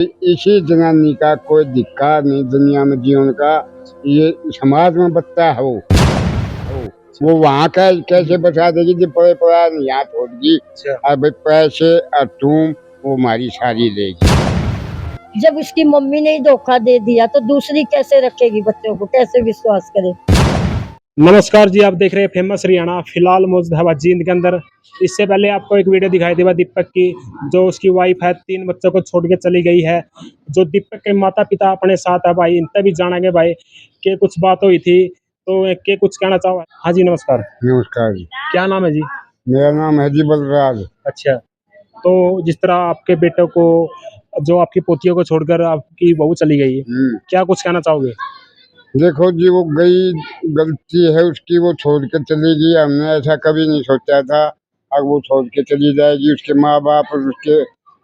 इसी जनानी का कोई धिक्कार नहीं दुनिया में जीवन का। ये समाज में बचता है वो वहाँ का कैसे बचा देगी जब पड़े पड़ा यहाँ छोड़ दी। अब पैसे और तुम वो हमारी सारी लेगी। जब उसकी मम्मी ने ही धोखा दे दिया तो दूसरी कैसे रखेगी बच्चों को, कैसे विश्वास करे। नमस्कार जी, आप देख रहे हैं फेमस हरियाणा। फिलहाल मौजूद है जींद के अंदर। इससे पहले आपको एक वीडियो दिखाई देगा दीपक की, जो उसकी वाइफ है 3 बच्चों को छोड़ के चली गई है। जो दीपक के माता पिता अपने साथ है भाई, इनसे भी जानेंगे भाई के कुछ बात हुई थी तो के कुछ कहना चाहो। हाँ जी नमस्कार। नमस्कार जी। क्या नाम है जी? मेरा नाम है जी बलराज। अच्छा, तो जिस तरह आपके बेटे को, जो आपकी पोतियों को छोड़कर आपकी बहू चली गई है, क्या कुछ कहना चाहोगे? देखो जी, वो गई, गलती है उसकी, वो छोड़ के चली गई। हमने ऐसा कभी नहीं सोचा था अब वो छोड़ के चली जाएगी। उसके माँ बाप और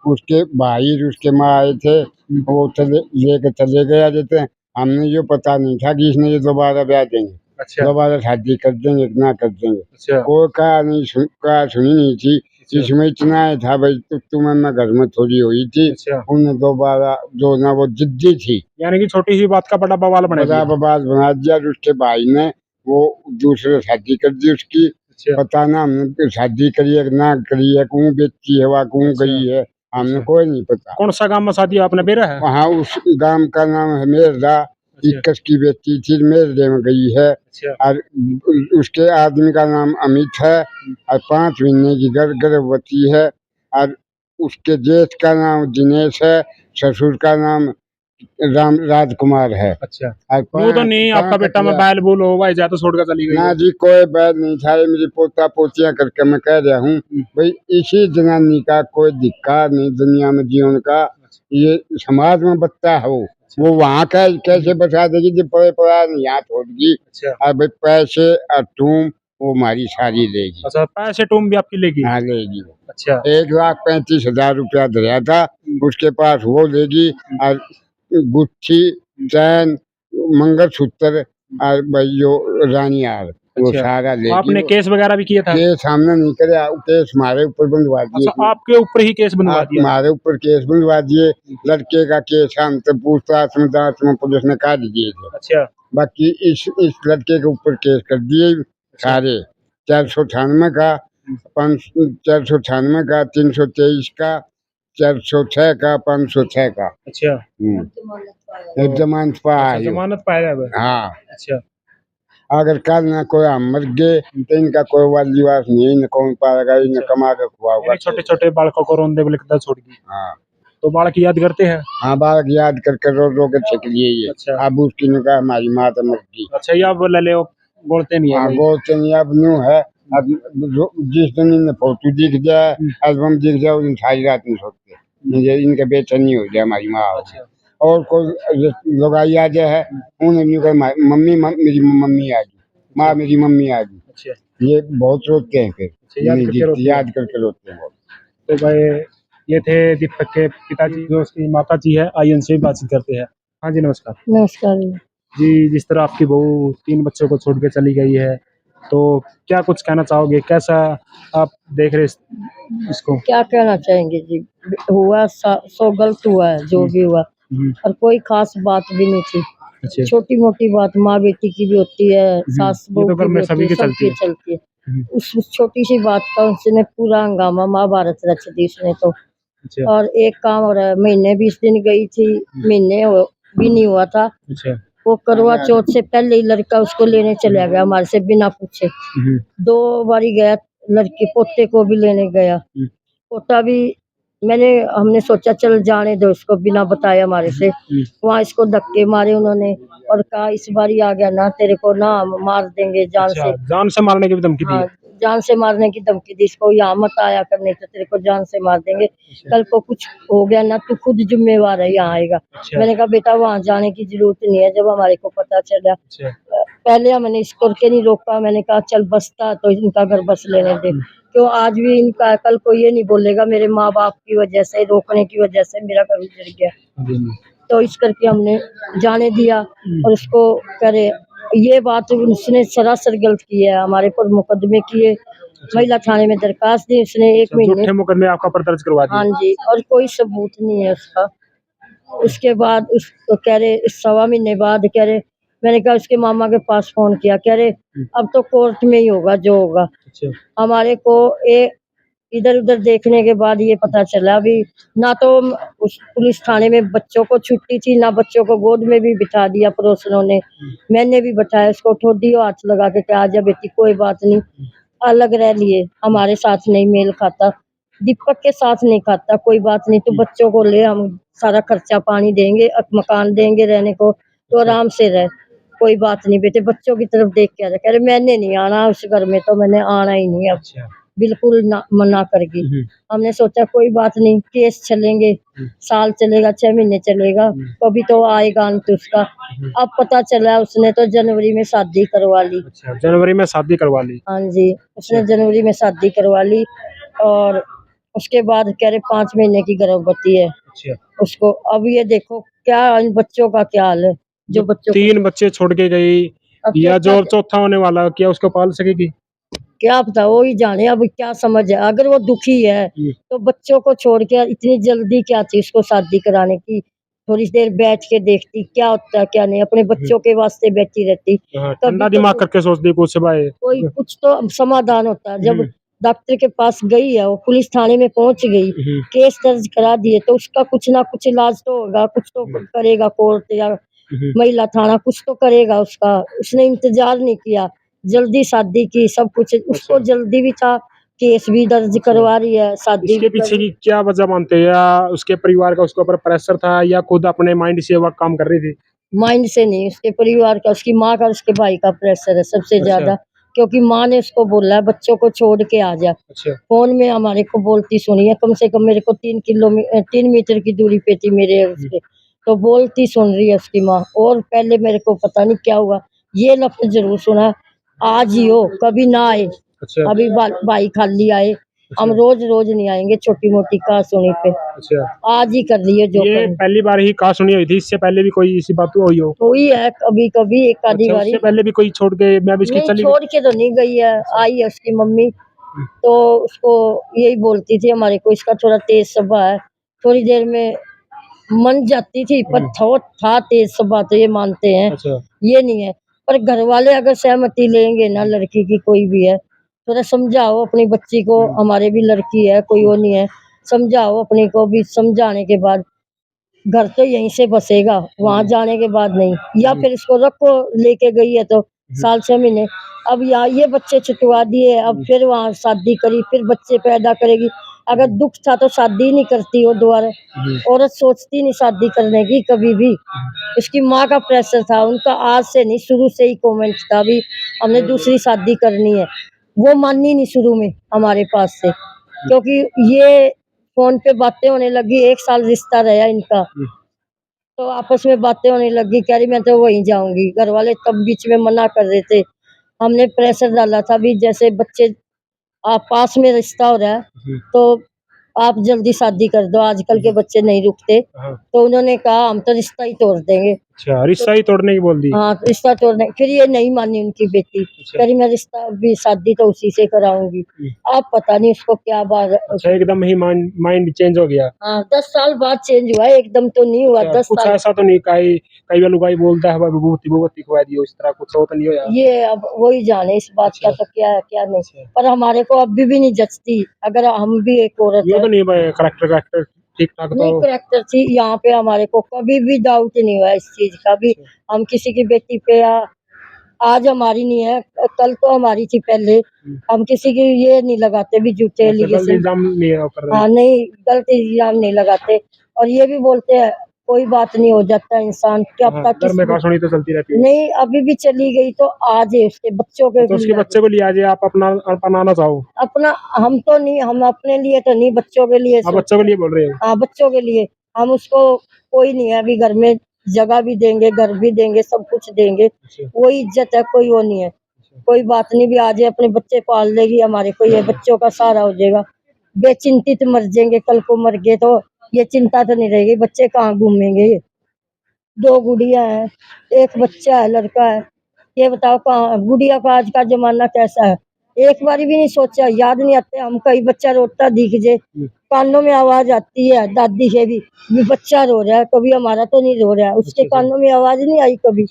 उसके भाई उसके माँ आए थे, वो चले लेके चले गया देते। हमने ये पता नहीं था कि इसने ये दोबारा ब्याह देंगे। अच्छा। दोबारा शादी कर देंगे कि ना कर देंगे। अच्छा। कोई कहा सुनी नहीं थी। इसमें इतना ही था भाई, तुम्हें मैं घर में थोड़ी हुई थी। अच्छा। उन्हें दोबारा जो ना वो जिद्दी थी, यानी कि छोटी सी बात का बड़ा बवाल बना दिया। बना दिया। उसके भाई ने वो दूसरे शादी कर दी उसकी। अच्छा। पता ना हमने शादी करी है ना करी है, कौन बेची है वहाँ कौन गई है, हमने कोई नहीं पता। कौन सा गांव में शादी आपने बेरा है? वहाँ उस गांव का नाम है मेरदा। 21 की बेटी थी, मेरदे में गई है। और उसके आदमी का नाम अमित है और 5 महीने की गर्भवती है। और उसके जेठ का नाम दिनेश है, ससुर का नाम राजकुमार है। अच्छा। वो तो नहीं आपका बेटा में बैल बोल हो भाई, जा तो छोड़ कर चली गई ना जी, कोई बैल नहीं था। ये मेरी पोता पोतियां करके मैं कह रहा हूँ भाई, इसी जनानी का कोई धिक्कार नहीं दुनिया में जीवन का। ये समाज में बचता है वो वहाँ का कैसे बचा देगी जब पड़े पड़ा यहाँ छोड़ दी। और भाई पैसे और तुम वो हमारी सारी लेगी। अच्छा, पैसे तुम भी आपकी लेगी? हाँ लेगी। अच्छा। 1,35,000 रुपया धरा था उसके पास, वो लेगी। और गुच्छी, चैन, मंगलसूत्र और भाई जो रानी हार, वो सारा लेगी। आपने केस वगैरह भी किया था? केस हमने नहीं करे, केस हमारे ऊपर बंधवा दिए। अच्छा, आपके ऊपर ही केस बंधवा दिया? हमारे ऊपर केस बंधवा दिए। लड़के का केस हम तो पूछताछ में जांच में पुलिस ने काट दिए थे। अच्छा। बाकी इस लड़के के ऊपर केस कर दिए सारे। 498 का, 498 का, 323 का, 406 का, 506 का। अच्छा। जमानत पाया। जमानत पाया है? हाँ। अच्छा। अगर कल ना कोई हम मर गए तो इनका कोई वालिवास नहीं, न कौन पाएगा, इन्हें कमा के खुआओगा। छोटे छोटे बालकों को रोंदे बिलखते छोड़ दी। हाँ। तो बालक याद करते हैं? हाँ, बालक याद करके रो रो के छिक लिए ये। अच्छा। अब उसकी ने कहा हमारी माँ तो मर गई। अच्छा, ये अब ले बोलते नहीं है? हाँ, बोलते नहीं। अब न्यू है। अब जिस दिन इन्हें फोटो दिख जाए, एल्बम दिख जाए, उस दिन सारी रात नहीं सोचते। इनके बेचैनी हो जाए हमारी माँ। और कोई लोगाई आ जाए है, उन्हें नहीं कहा मम्मी मेरी मम्मी आ गई, माँ मेरी मम्मी आ गई। ये बहुत रोते हैं फिर। याद करके रोते हैं बहुत। तो भाई ये थे दीपक के पिताजी, जो उसकी माता जी है। आइए उनसे भी बातचीत करते हैं। हाँ जी नमस्कार। नमस्कार जी, जिस तरह आपकी बहू 3 बच्चों को छोड़ के चली गई है, तो क्या कुछ कहना चाहोगे? कैसा आप देख रहे इसको? क्या कहना चाहेंगे जी, हुआ सो गलत हुआ है जो भी हुआ, और कोई खास बात भी नहीं थी। छोटी मोटी बात माँ बेटी की भी होती है, सास बहू की भी होती है, सबकी चलती है। उस छोटी सी बात का उसने पूरा हंगामा महाभारत रच दी उसने तो। और एक काम हो रहा है, महीने 20 दिन गई थी, महीने भी नहीं हुआ था। वो करवा चौथ से पहले ही लड़का उसको लेने चला गया हमारे से बिना पूछे। 2 बारी गया, लड़की पोते को भी लेने गया। पोता भी हमने सोचा चल जाने दो उसको, बिना बताए हमारे से। वहाँ इसको धक्के मारे उन्होंने और कहा इस बारी आ गया ना तेरे को ना मार देंगे जान से। जान से मारने की भी धमकी दी? हाँ, जान से मारने की धमकी दी इसको, यहाँ मत आया करने तो तेरे को जान से मार देंगे। कल को कुछ हो गया ना तू खुद जिम्मेवार है, यहाँ आएगा। मैंने कहा बेटा वहाँ जाने की जरूरत नहीं है। जब हमारे को पता चला, पहले हमने इसको के नहीं रोका। मैंने कहा चल बसता तो इनका घर बस लेने दे, क्यों आज भी इनका कल को ये नहीं बोलेगा मेरे माँ बाप की वजह से, रोकने की वजह से मेरा घर उजड़ गया। तो इस करके हमने जाने दिया और उसको करे। ये बात उसने सरासर गलत की है, हमारे पर मुकदमे किए, महिला थाने में दरखास्त दी उसने। 1 महीने मुकदमे आपका पर दर्ज करवा दिए? हाँ जी, और कोई सबूत नहीं है उसका। उसके बाद उसको कह रहे 1.25 महीने बाद कह रहे, मैंने कहा उसके मामा के पास फोन किया, कह रहे अब तो कोर्ट में ही होगा जो होगा। अच्छा। हमारे को इधर उधर देखने के बाद ये पता चला अभी ना तो उस पुलिस थाने में बच्चों को छुट्टी थी, ना बच्चों को गोद में भी बिठा दिया पड़ोसनों ने। मैंने भी बताया उसको, ठोडियो हाथ लगा के आ जा बेटी कोई बात नहीं, अलग रह लिए, हमारे साथ नहीं मेल खाता, दीपक के साथ नहीं खाता, कोई बात नहीं, तो बच्चों को ले, हम सारा खर्चा पानी देंगे, मकान देंगे रहने को, तो आराम से रह, कोई बात नहीं बेटे, बच्चों की तरफ देख के आ जा। कह रहे मैंने नहीं आना उस घर में, तो मैंने आना ही नहीं अब, अच्छा। बिल्कुल ना, मना करके। हमने सोचा कोई बात नहीं, केस चलेंगे, साल चलेगा, 6 महीने चलेगा, कभी तो आएगा अंत उसका। अब पता चला उसने तो जनवरी में शादी करवा ली। अच्छा, जनवरी में शादी करवा ली। हाँ जी, उसने जनवरी में शादी करवा ली, और उसके बाद कह रहे 5 महीने की गर्भवती है अच्छा। उसको। अब ये देखो क्या इन बच्चों का क्या हाल है, जो बच्चों को 3 बच्चे छोड़ के गई, अब या जो चौथा चौथा होने वाला, क्या उसको पाल सकेगी? क्या पता, वो ही जाने अब क्या समझ है। अगर वो दुखी है तो बच्चों को छोड़ के इतनी जल्दी क्या थी उसको शादी कराने की, थोड़ी देर बैठ के देखती क्या होता है क्या नहीं, अपने बच्चों के वास्ते बैठी रहती। हाँ, तभी ठंडा तो दिमाग करके सोचती कुछ भाई। कोई कुछ तो समाधान होता है। जब डॉक्टर के पास गई है, वो पुलिस थाने में पहुंच गई, केस दर्ज करा दिए, तो उसका कुछ ना कुछ इलाज तो होगा, कुछ तो करेगा कोर्ट या महिला थाना, कुछ तो करेगा उसका। उसने इंतजार नहीं किया, जल्दी शादी की, सब कुछ उसको जल्दी भी था, केस भी दर्ज करवा रही है, शादी इसके भी पीछे कर। की क्या वजह मानते हैं, या उसके परिवार का उसके ऊपर प्रेशर था, या खुद अपने माइंड से वह काम कर रही थी? माइंड से नहीं, उसके परिवार का, उसकी माँ का, उसके भाई का प्रेशर है सबसे ज्यादा, क्योंकि माँ ने उसको बोला है बच्चों को छोड़ के आ जा। अच्छा। फोन में हमारे को बोलती सुनी है, कम से कम मेरे को 3 मीटर की दूरी पे थी मेरे और उसके, तो बोलती सुन रही है उसकी माँ। और पहले मेरे को पता नहीं क्या हुआ, ये लफ्ज जरूर सुना, आज ही हो, कभी ना आए। अच्छा। अभी भाई खाली आए, हम रोज रोज नहीं आएंगे, छोटी मोटी कहासुनी पे अच्छा, आज ही कर रही है जो ये करनी। पहली बार ही कहा सुनी हुई थी, इससे पहले भी कोई इसी बात हुई हो? हुई है कभी कभी एक आधी अच्छा, बारी। उससे पहले भी कोई छोड़ के मैं भी इसकी नहीं चली छोड़ के तो नहीं गई है, आई है उसकी मम्मी, तो उसको यही बोलती थी हमारे को इसका थोड़ा तेज स्वभाव है, थोड़ी देर में मन जाती थी, पर था तेज स्वभाव, तो ये मानते हैं, अच्छा। ये नहीं है। पर घर वाले अगर सहमति लेंगे ना, लड़की की कोई भी है, थोड़ा समझाओ अपनी बच्ची को, हमारे भी लड़की है, कोई वो नहीं है, समझाओ अपनी को भी, समझाने के बाद घर तो यहीं से बसेगा, वहां जाने के बाद नहीं। या फिर इसको रखो, लेके गई है तो साल 6 महीने, अब यहाँ ये बच्चे छुटवा दिए, अब फिर वहां शादी करी, फिर बच्चे पैदा करेगी। अगर दुख था तो शादी नहीं करती वो दोबारा, औरत सोचती नहीं शादी करने की कभी भी। इसकी माँ का प्रेशर था, उनका आज से नहीं, शुरू से ही कमेंट था भी हमने दूसरी शादी करनी है। वो मानी नहीं शुरू में हमारे पास से, क्योंकि ये फोन पे बातें होने लगी, 1 साल रिश्ता रहा इनका, तो आपस में बातें होने लगी, कह रही मैं तो वहीं जाऊंगी। घर वाले तब बीच में मना कर रहे थे, हमने प्रेशर डाला था भी जैसे बच्चे आप पास में रिश्ता हो रहा है तो आप जल्दी शादी कर दो, आजकल के बच्चे नहीं रुकते। हाँ। तो उन्होंने कहा हम तो रिश्ता ही तोड़ देंगे। अच्छा, रिश्ता ही तोड़ने की बोल दी? हाँ, रिश्ता तोड़ने, फिर ये नहीं मानी उनकी बेटी, अच्छा। कह रही मैं रिश्ता भी शादी तो उसी से कराऊंगी। अब पता नहीं उसको क्या बात। अच्छा, एकदम ही माइंड चेंज हो गया? हाँ, 10 साल बाद चेंज हुआ है, एकदम तो नहीं हुआ। अच्छा, 10 कुछ साल ऐसा तो नहीं, कई कई बार लुगाई बोलता है विभूति विभूति खुआ दियो, इस तरह कुछ हो तो नहीं हो यार? ये अब वही जाने इस बात का तो क्या है क्या नहीं। अच्छा। पर हमारे को अभी भी नहीं जचती, अगर हम भी एक औरत ये है। तो नहीं भाई, करेक्टर ठीक ठाक नहीं तो? करेक्टर थी यहाँ पे, हमारे को कभी भी डाउट नहीं हुआ इस चीज का भी। हम किसी की बेटी पे, या आज हमारी नहीं है, कल तो हमारी थी पहले, हम किसी की ये नहीं लगाते भी झूठे अच्छा, गलत एलिगेशन। इल्जाम नहीं है वो कर रहे? हाँ नहीं, गलत इल्जाम नहीं लगाते, और ये भी बोलते हैं कोई बात नहीं, हो जाता है इंसान, क्या हाँ, पता घर में किस। कहासुनी तो चलती रहती है। नहीं अभी भी चली गई तो आज है उसके बच्चों के तो उसके लिए आ बच्चे को लिया जाए, आप अपना अपनाना चाहो? जाए। अपना हम तो नहीं, हम अपने लिए तो नहीं, बच्चों के लिए आप बच्चों के लिए बोल रहे हो? हाँ बच्चों के लिए। हम उसको, कोई नहीं है अभी घर में, जगह भी देंगे, घर भी देंगे, सब कुछ देंगे, अच्छा। वो इज्जत है, कोई वो नहीं है। कोई बात नहीं, भी आज अपने बच्चे पाल लेगी, हमारे को ये बच्चों का सहारा हो जाएगा। बेचिंतित मर जाएंगे, कल को मर गए तो ये चिंता तो नहीं रहेगी, बच्चे कहाँ घूमेंगे। 2 गुड़िया है, 1 बच्चा है, लड़का है। ये बताओ कहाँ, गुड़िया का आज का जमाना कैसा है, एक बार भी नहीं सोचा, याद नहीं आते हम। कहीं बच्चा रोता दिख जाए, कानों में आवाज आती है दादी के भी, ये बच्चा रो रहा है, कभी हमारा तो नहीं रो रहा है, उसके कानों में आवाज नहीं आई कभी।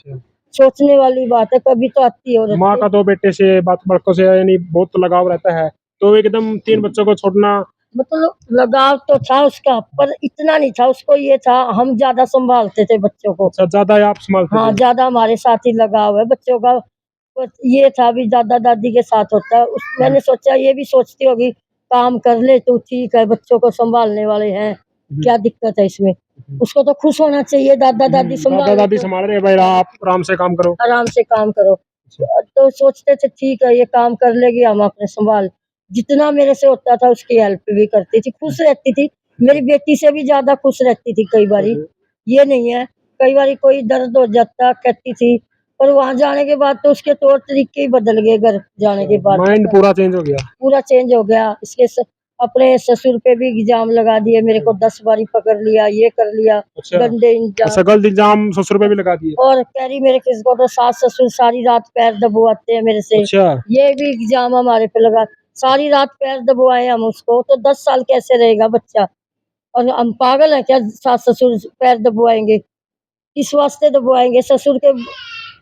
सोचने वाली बात है, कभी तो आती है औरत माँ को। का तो बेटे से बच्चों से यानी बहुत लगाव रहता है, तो एकदम 3 बच्चों को छोड़ना। मतलब लगाव तो था उसका, पर इतना नहीं था। उसको ये था हम ज्यादा संभालते थे बच्चों को। अच्छा, ज्यादा आप संभालते हाँ, थे। ज्यादा हमारे साथ ही लगाव है बच्चों का। बस ये था भी दादा दादी के साथ होता है मैंने सोचा ये भी सोचती होगी काम कर ले तू, ठीक है, बच्चों को संभालने वाले हैं, क्या दिक्कत है इसमें। उसको तो खुश होना चाहिए, दादा दादी दादा संभाल दादी तो संभाल रहे हैं भाई, आप आराम से काम करो। आराम से काम करो। तो सोचते थे ठीक है ये काम कर लेगी, हम अपने संभाल। जितना मेरे से होता था उसकी हेल्प भी करती थी, खुश रहती थी। मेरी बेटी से भी ज्यादा खुश रहती थी कई बारी। ये नहीं है, कई बारी कोई दर्द हो जाता कहती थी, पर वहां जाने के बाद तो उसके तौर तरीके ही बदल गए। घर जाने के बाद माइंड पूरा चेंज हो गया। पूरा चेंज हो गया। अपने ससुर पे भी इल्जाम लगा दिए, मेरे को 10 बारी पकड़ लिया, ये कर लिया, अच्छा, गंदे इल्जाम। गलत इल्जाम ससुर पे भी लगा दिए। और कह रही मेरे किसको तो सास ससुर सारी रात पैर दबवाते हैं मेरे से, अच्छा, ये भी इल्जाम हमारे पे लगा। सारी रात पैर दबवाए हम उसको, तो 10 साल कैसे रहेगा बच्चा। और हम पागल हैं क्या, सास ससुर पैर दबवाएंगे, किस वास्ते दबवाएंगे। ससुर के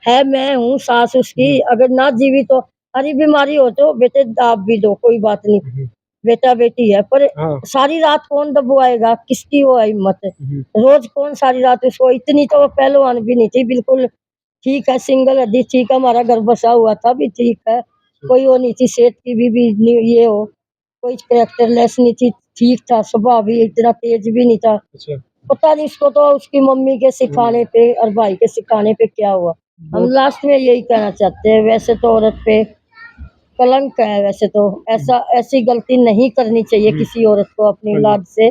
है, मैं हूँ सास उसकी, अगर ना जीवी तो हरी बीमारी हो तो बेटे दाब भी दो, कोई बात नहीं, बेटा बेटी है। पर हाँ। सारी रात कौन दबवाएगा, किसकी वो हिम्मत है। रोज कौन सारी रात उसको, इतनी तो वो पहलवान भी नहीं थी बिल्कुल। ठीक है, सिंगल हड्डी ठीक है, हमारा घर बसा हुआ था भी ठीक है, कोई वो नहीं थी सेहत की भी ये हो, कोई कैरेक्टरलेस नहीं थी, ठीक था स्वभाव भी, इतना तेज भी नहीं था। अच्छा, पता नहीं इसको तो उसकी मम्मी के सिखाने पे और भाई के सिखाने पे क्या हुआ। हम लास्ट में यही कहना चाहते हैं, वैसे तो औरत पे कलंक है, वैसे तो ऐसी गलती नहीं करनी चाहिए किसी औरत को अपनी औलाद से।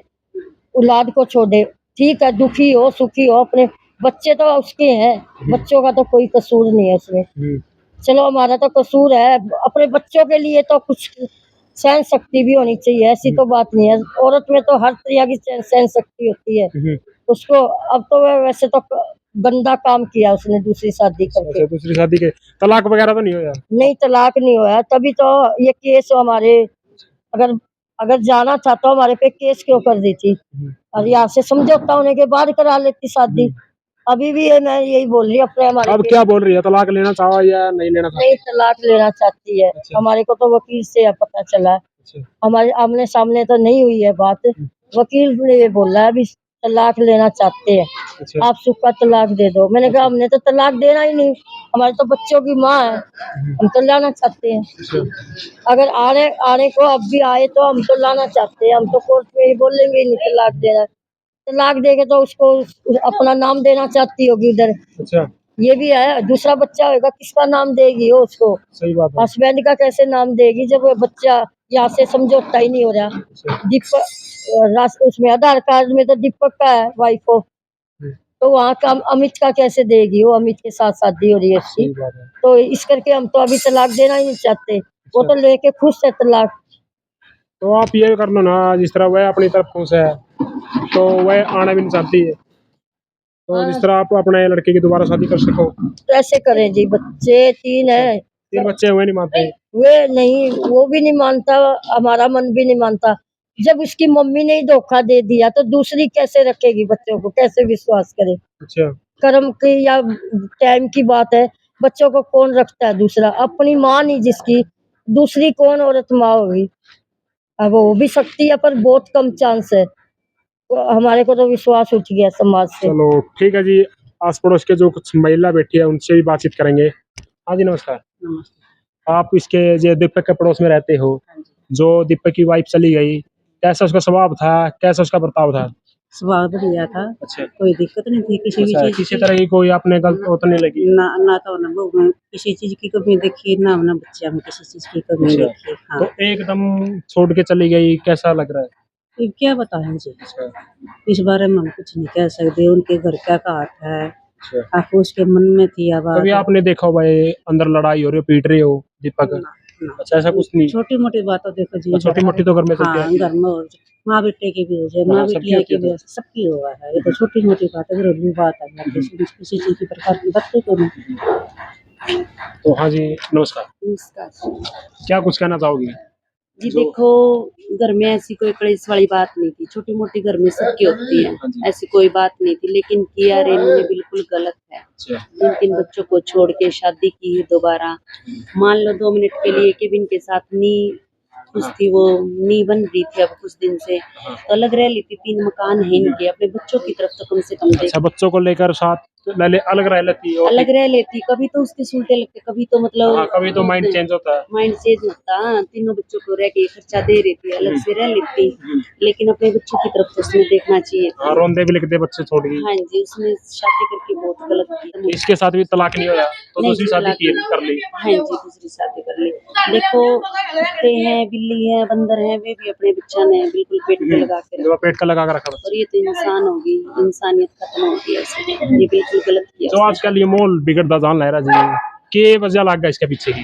औलाद को छोड़े, ठीक है, दुखी हो सुखी हो, अपने बच्चे तो उसके हैं, बच्चों का तो कोई कसूर नहीं है उसमें। चलो हमारा तो कसूर है, अपने बच्चों के लिए तो कुछ सहन शक्ति भी होनी चाहिए, ऐसी तो बात नहीं है। औरत में तो हर तरह की सहन शक्ति होती है उसको। अब तो वैसे तो गंदा काम किया उसने दूसरी शादी करके। अच्छा, दूसरी शादी के तलाक वगैरह तो नहीं होया। नहीं, तलाक नहीं हुआ, तभी तो ये केस हमारे, अगर अगर जाना था तो हमारे पे केस क्यों कर दी थी, और यहाँ से समझौता होने के बाद करा लेती शादी। अभी भी ये मैं यही बोल रही हूँ अपने हमारे अब क्या बोल रही है, तलाक लेना चाहो या नहीं लेना चाहो? नहीं, तलाक लेना चाहती है। हमारे को तो वकील से पता चला, हमारे आमने सामने तो नहीं हुई है बात। वकील ने ये बोला अभी तलाक लेना चाहते हैं, आप सुखा तलाक दे दो। मैंने कहा हमने तो तलाक देना ही नहीं, हमारे तो बच्चों की माँ है, हम तो लाना चाहते हैं। अगर आने को अब भी आए तो हम तो लाना चाहते हैं, हम तो कोर्ट में ही बोलेंगे ही नहीं तलाक देना। तलाक देके तो उसको अपना नाम देना चाहती होगी इधर। अच्छा, ये भी है, दूसरा बच्चा होगा किसका नाम देगी वो उसको, सही बात है। हस्बैंड का कैसे नाम देगी जब वो बच्चा यहाँ से समझौता ही नहीं हो रहा। दीपक उसमें आधार कार्ड में तो दीपक का है वाइफ को, तो वहाँ का अमित का कैसे देगी, वो अमित के साथ शादी हो रही है उसकी। सही बात है। तो इस करके हम तो अभी तलाक देना ही नहीं चाहते, वो तो लेके खुश है तलाक। तो आप ये कर लो ना, जिस तरह वह अपनी तरफ खुश है तो वह आना भी नहीं चाहती है, तो जिस तरह आप अपने लड़के की दोबारा शादी कर सको। तो ऐसे करें जी, बच्चे 3 है, 3 बच्चे हुए नहीं मानते। वे नहीं, वो भी नहीं मानता, हमारा मन भी नहीं मानता। जब उसकी मम्मी ने ही धोखा दे दिया तो दूसरी कैसे रखेगी बच्चों को, कैसे विश्वास करे। अच्छा, कर्म की या टाइम की बात है, बच्चों को कौन रखता है दूसरा, अपनी माँ नहीं जिसकी, दूसरी कौन औरत माँ होगी। अब वो भी सकती है पर बहुत कम चांस है। तो हमारे को तो विश्वास उठ गया समाज से। चलो ठीक है जी, आस पड़ोस के जो कुछ महिला बैठी है उनसे भी बातचीत करेंगे। हाँ जी, नमस्कार। आप इसके जो दीपक के पड़ोस में रहते हो, जो दीपक की वाइफ चली गई, कैसा उसका स्वभाव था, कैसा उसका बर्ताव था? स्वभाव बढ़िया था, अच्छा, कोई दिक्कत नहीं थी किसी भी अच्छा, चीज किसी की। तरह की कोई आपने गलत होता नहीं लगी? ना ना तो ना बहू में किसी चीज की कमी देखी, ना हमने बच्चा में किसी चीज की कमी अच्छा, देखी। हाँ, तो एकदम छोड़ के चली गई, कैसा लग रहा है? ये क्या बताएं जी, अच्छा, इस बारे में हम कुछ नहीं कह सकते, उनके घर क्या हाथ है, अच्छा। आप उसके मन में थी कभी आवाज। आपने देखा हो भाई अंदर लड़ाई हो रही हो, पीट रहे हो दीपक? अच्छा, ऐसा कुछ नहीं? छोटी मोटी बात तो देखो जी, छोटी मोटी तो घर में चलती हाँ रहती है। घर में हो, माँ बेटे की भी हो जाए, हाँ, माँ सबकी बेटिया होती की है भी तो। हो, सबकी हुआ है। ये तो छोटी मोटी बात है, घरेलू बात है, किसी चीज की प्रकार की बातें तो नहीं। तो हाँ जी, नमस्कार। नमस्कार क्या कुछ कहना चाहोगी? जी। देखो, घर में ऐसी कोई कलेश वाली बात नहीं थी, छोटी मोटी घर में सबकी होती है, ऐसी कोई बात नहीं थी, लेकिन किया रे इन्होंने बिल्कुल गलत है। जिन किन बच्चों को छोड़ के शादी की है दोबारा, मान लो 2 मिनट के लिए कि इनके साथ नहीं कुछ थी, वो नहीं बन रही थी अब कुछ दिन से, तो अलग रह लेती। 3 मकान है इनके, अपने बच्चों की तरफ तो कम से कम देख। अच्छा, बच्चों को लेकर साथ अलग रह लेती और अलग रह लेती, कभी तो उसके सुलटे लगते, कभी तो मतलब हाँ, कभी तो माइंड चेंज होता है। माइंड चेंज होता। तीनों बच्चों को रह के खर्चा दे रही थी, अलग से रह लेती, लेकिन अपने बच्चों की तरफ तो उसने देखना चाहिए था। हाँ, रोंदे भी लिखते बच्चे छोड़ गई। हाँ जी, उसने शादी करके बहुत गलत किया। इसके साथ भी तलाक नहीं होया तो नहीं, दूसरी शादी की कर ली। हाँ जी, दूसरी शादी कर ली। देखो, कुत्ते हैं, बिल्ली है, बंदर है, वे भी अपने बच्चा ने बिल्कुल पेट पे लगा के रखा, जो पेट का लगा कर रखा बच्चा। और ये तो इंसान होगी, इंसानियत खत्म होगी ऐसे। ये बिल्कुल गलत किया। तो आजकल ये माहौल बिगड़ता जान लहरा जी, के वजह लग गया इसके पीछे की?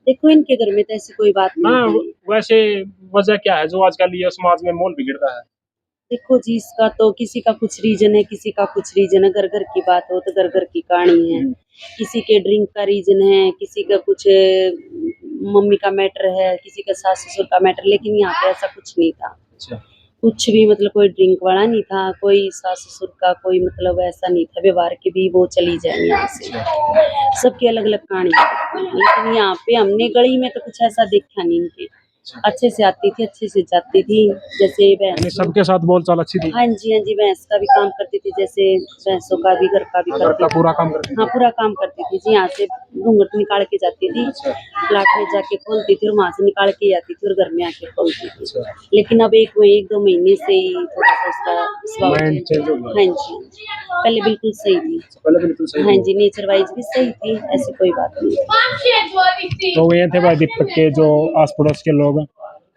देखो, इनके घर में तो ऐसी कोई बात ना नहीं थी। वैसे वजह क्या है जो आजकल ये समाज में माहौल बिगड़ता है? देखो जी, इसका तो किसी का कुछ रीजन है, किसी का कुछ रीजन है। घर घर की बात हो तो घर घर की कहानी है। किसी के ड्रिंक का रीजन है, किसी का कुछ मम्मी का मैटर है, किसी का सास ससुर का मैटर, लेकिन यहाँ पे ऐसा कुछ नहीं था। अच्छा। कुछ भी मतलब कोई ड्रिंक वाला नहीं था, कोई सास ससुर का कोई मतलब ऐसा नहीं था व्यवहार के भी वो चली जाए यहाँ से। सबकी अलग अलग कहानी है, लेकिन यहाँ पे हमने गली में तो कुछ ऐसा देखा नहीं। इनके अच्छे से आती थी, अच्छे से जाती थी, जैसे यानी भैंस। सबके साथ बोलचाल अच्छी थी। हाँ जी, हाँ जी, भैंस का भी काम करती थी, जैसे भैंसों का भी, घर का भी घर करती का थी। पूरा काम करती हाँ, पूरा काम करती थी जी। यहाँ से घूंघट निकाल के जाती थी, फ्लैट में जाके खोलती थी और वहाँ से निकाल के आती थी और घर में आके खोलती थी। लेकिन अब 1-2 महीने से ही थोड़ा सा उसका स्वभाव माइंड चेंज चेंज हो हुआ। गया। हाँ जी, हाँ जी। पहले बिल्कुल सही थी। पहले बिल्कुल सही हाँ थी। जी, नेचर वाइज भी सही थी, ऐसी कोई बात नहीं। तो ये थे भाई दीपक के जो आस पड़ोस के लोग,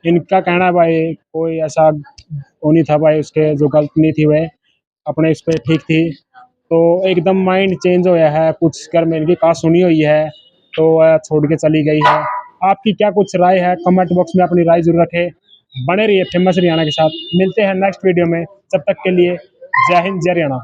इनका कहना है भाई कोई ऐसा वो नहीं था भाई, उसके जो गलत नहीं थी वह अपने इस पे ठीक थी। तो एकदम माइंड चेंज होया है, कुछ कर में इनकी कहा सुनी हुई है तो वह छोड़ के चली गई है। आपकी क्या कुछ राय है? कमेंट बॉक्स में अपनी राय जरूर रखें। बने रहिए फेमस हरियाणा के साथ। मिलते हैं नेक्स्ट वीडियो में, तब तक के लिए जय हिंद जय हरियाणा।